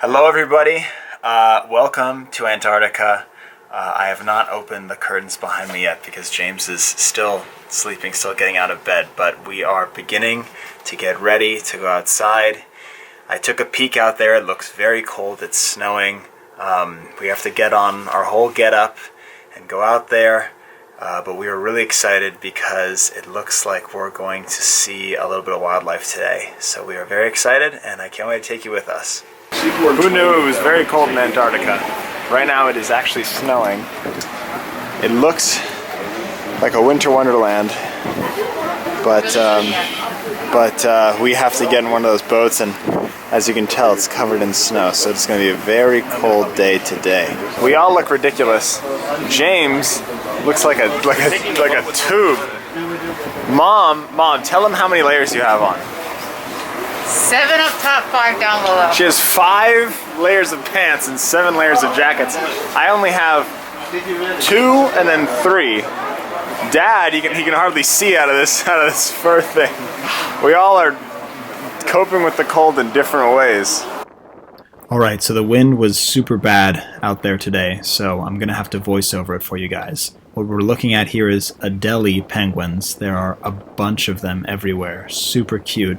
Hello everybody, welcome to Antarctica. I have not opened the curtains behind me yet because James is still sleeping, still getting out of bed, but we are beginning to get ready to go outside. I took a peek out there, it looks very cold, it's snowing. We have to get on our whole get up and go out there, but we are really excited because it looks like we're going to see a little bit of wildlife today. So we are very excited and I can't wait to take you with us. Who knew it was very cold in Antarctica? Right now it is actually snowing. It looks like a winter wonderland, but we have to get in one of those boats, and as you can tell it's covered in snow, so it's going to be a very cold day today. We all look ridiculous. James looks like a tube. Mom, tell him how many layers you have on. 7 up top, 5 down below. She has 5 layers of pants and 7 layers of jackets. I only have 2 and then 3. Dad, he can hardly see out of this fur thing. We all are coping with the cold in different ways. Alright, so the wind was super bad out there today, so I'm gonna have to voice over it for you guys. What we're looking at here is Adelie penguins. There are a bunch of them everywhere. Super cute.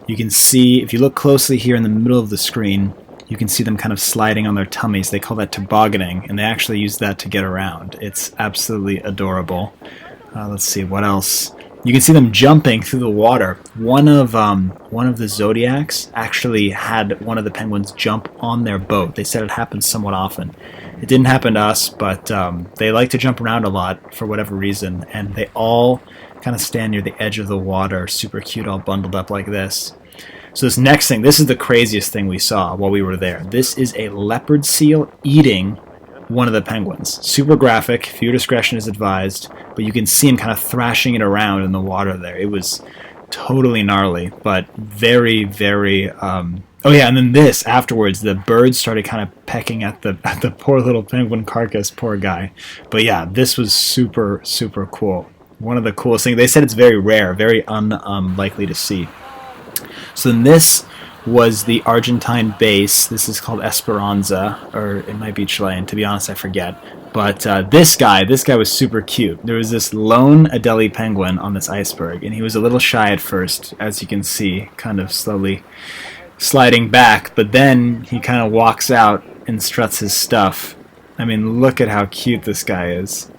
You can see, if you look closely here in the middle of the screen, you can see them kind of sliding on their tummies. They call that tobogganing, and they actually use that to get around. It's absolutely adorable. Let's see, what else? You can see them jumping through the water. One of the Zodiacs actually had one of the penguins jump on their boat. They said it happens somewhat often. It didn't happen to us, but they like to jump around a lot for whatever reason, and they all kind of stand near the edge of the water, super cute, all bundled up like this. So this next thing, this is the craziest thing we saw while we were there. This is a leopard seal eating one of the penguins. Super graphic, viewer discretion is advised, but you can see him kind of thrashing it around in the water there. It was totally gnarly, but very, very... Oh yeah, and then this, afterwards, the birds started kind of pecking at the poor little penguin carcass, poor guy. But yeah, this was super, super cool. One of the coolest things. They said it's very rare, very unlikely to see. So then this was the Argentine base. This is called Esperanza, or it might be Chilean. To be honest, I forget. But this guy was super cute. There was this lone Adelie penguin on this iceberg, and he was a little shy at first, as you can see, kind of slowly sliding back. But then he kind of walks out and struts his stuff. I mean, look at how cute this guy is.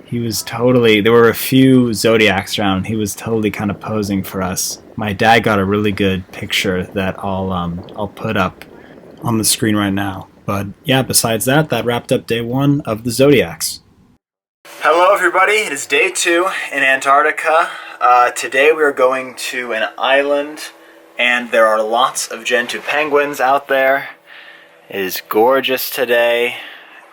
He was totally, there were a few Zodiacs around, he was totally kind of posing for us. My dad got a really good picture that I'll put up on the screen right now. But yeah, besides that wrapped up day 1 of the Zodiacs. Hello everybody, it is day 2 in Antarctica. Today we are going to an island, and there are lots of Gentoo penguins out there. It is gorgeous today.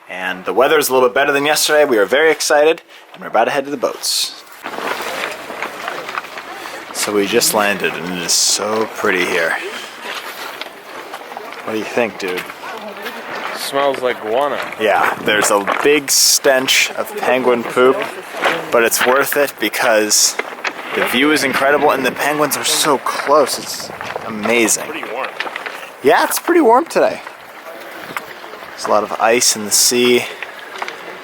And the weather is a little bit better than yesterday. We are very excited, and we're about to head to the boats. So we just landed, and it is so pretty here. What do you think, dude? Smells like guano. Yeah, there's a big stench of penguin poop, but it's worth it because the view is incredible, and the penguins are so close. It's amazing. Pretty warm. Yeah, it's pretty warm today. There's a lot of ice in the sea.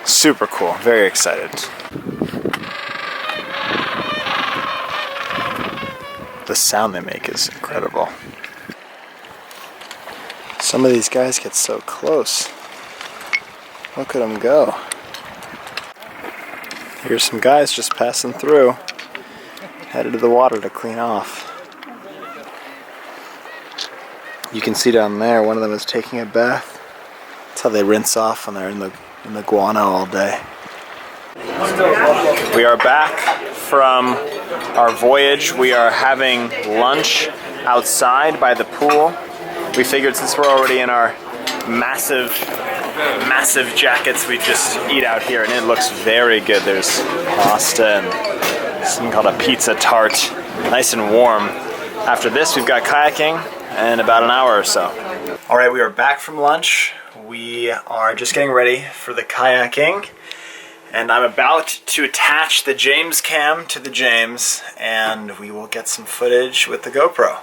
Super cool. Very excited. The sound they make is incredible. Some of these guys get so close. Look at them go. Here's some guys just passing through, headed to the water to clean off. You can see down there, one of them is taking a bath. That's how they rinse off when they're in the guano all day. We are back from our voyage. We are having lunch outside by the pool. We figured since we're already in our massive jackets, we just eat out here, and it looks very good. There's pasta and something called a pizza tart, nice and warm. After this, we've got kayaking in about an hour or so. All right, we are back from lunch. We are just getting ready for the kayaking, and I'm about to attach the James cam to the James, and we will get some footage with the GoPro.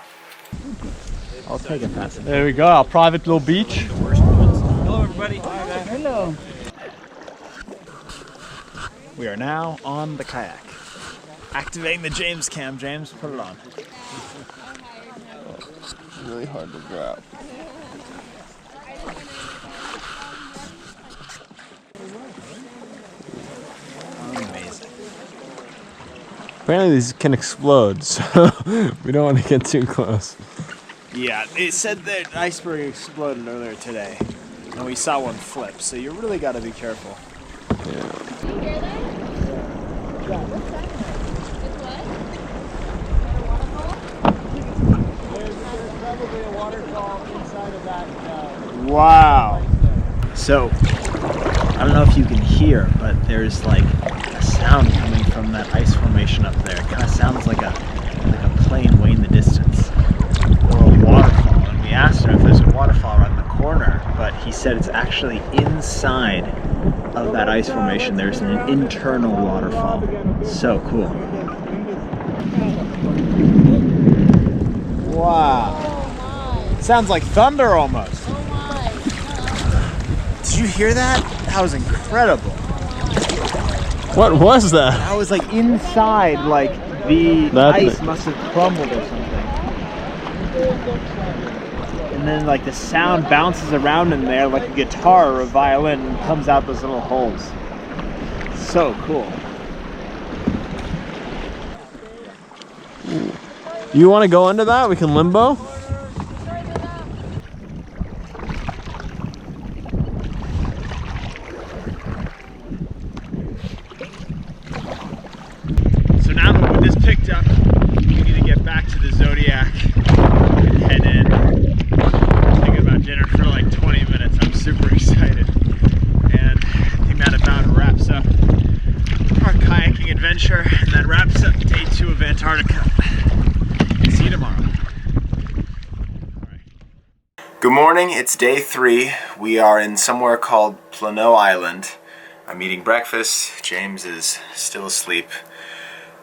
I'll take it fast. There we go, our private little beach. Hello, everybody. Hi there. Hello. We are now on the kayak. Activating the James cam. James, put it on. Really hard to grab. Amazing. Apparently these can explode, so we don't want to get too close. Yeah, it said that an iceberg exploded earlier today, and we saw one flip, so you really got to be careful. Wow. So, I don't know if you can hear, but there's like a sound coming from that ice formation up there. It kind of sounds like a plane way in the distance, or a waterfall. And we asked him if there's a waterfall around the corner, but he said it's actually inside of that ice formation. There's an internal waterfall. So cool. Wow. Sounds like thunder almost. Did you hear that? That was incredible. What was that? I was like inside, like the ice must have crumbled or something. And then like the sound bounces around in there like a guitar or a violin and comes out those little holes. So cool. You want to go into that? We can limbo? So now that we just picked up, we need to get back to the Zodiac and head in. I'm thinking about dinner for like 20 minutes. I'm super excited. And I think that about wraps up our kayaking adventure, and that wraps up day 2 of Antarctica. See you tomorrow. Good morning, it's day 3. We are in somewhere called Plano Island. I'm eating breakfast. James is still asleep.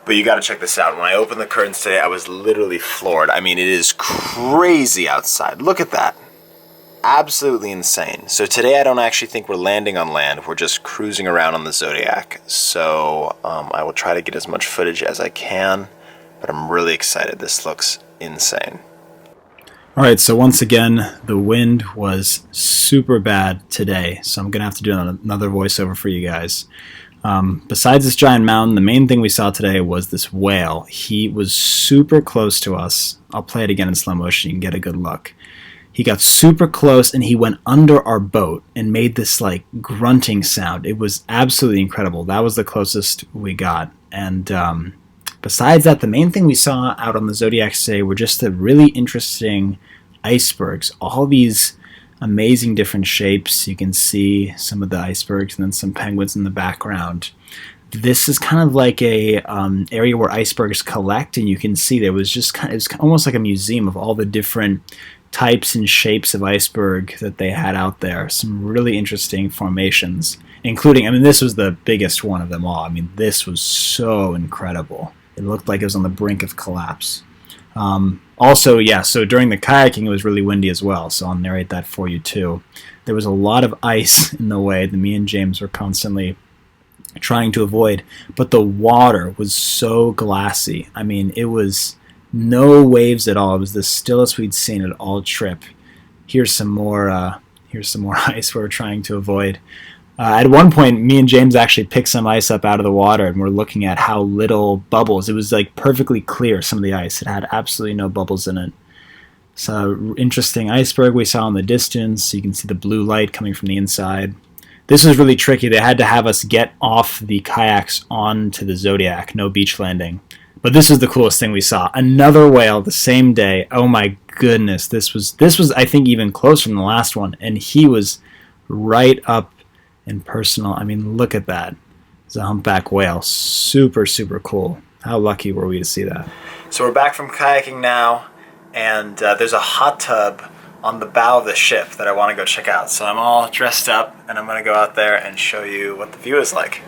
But you gotta check this out. When I opened the curtains today, I was literally floored. I mean, it is crazy outside. Look at that. Absolutely insane. So today I don't actually think we're landing on land. We're just cruising around on the Zodiac. So I will try to get as much footage as I can. But I'm really excited. This looks insane. Alright, so once again, the wind was super bad today. So I'm gonna have to do another voiceover for you guys. Besides this giant mountain, the main thing we saw today was this whale. He was super close to us. I'll play it again in slow motion, you can get a good look. He got super close and he went under our boat and made this like grunting sound. It was absolutely incredible. That was the closest we got. And besides that, the main thing we saw out on the Zodiac today were just the really interesting icebergs. All these amazing different shapes. You can see some of the icebergs and then some penguins in the background. This is kind of like a area where icebergs collect, and you can see there was just it's almost like a museum of all the different types and shapes of iceberg that they had out there. Some really interesting formations, including, I mean, this was the biggest one of them all. I mean, this was so incredible. It looked like it was on the brink of collapse. Also, yeah, so during the kayaking, it was really windy as well, so I'll narrate that for you too. There was a lot of ice in the way that me and James were constantly trying to avoid, but the water was so glassy. I mean, it was no waves at all. It was the stillest we'd seen it all trip. Here's some more ice we're trying to avoid. At one point, me and James actually picked some ice up out of the water, and we're looking at how little bubbles. It was like perfectly clear, some of the ice. It had absolutely no bubbles in it. So, interesting iceberg we saw in the distance. You can see the blue light coming from the inside. This was really tricky. They had to have us get off the kayaks onto the Zodiac. No beach landing. But this was the coolest thing we saw. Another whale the same day. Oh my goodness. This was I think even closer from the last one. And he was right up and personal. I mean, look at that. It's a humpback whale. Super, super cool. How lucky were we to see that? So we're back from kayaking now, and there's a hot tub on the bow of the ship that I want to go check out. So I'm all dressed up, and I'm going to go out there and show you what the view is like.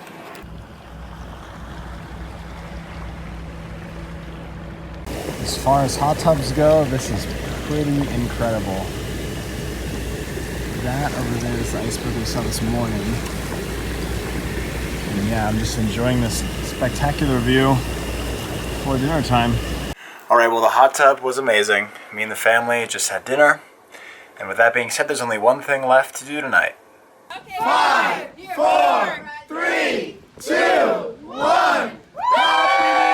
As far as hot tubs go, this is pretty incredible. That over there is the iceberg we saw this morning. And yeah, I'm just enjoying this spectacular view before dinner time. All right, well, the hot tub was amazing. Me and the family just had dinner. And with that being said, there's only one thing left to do tonight. Okay. 5, 4, 3, 2, 1. Happy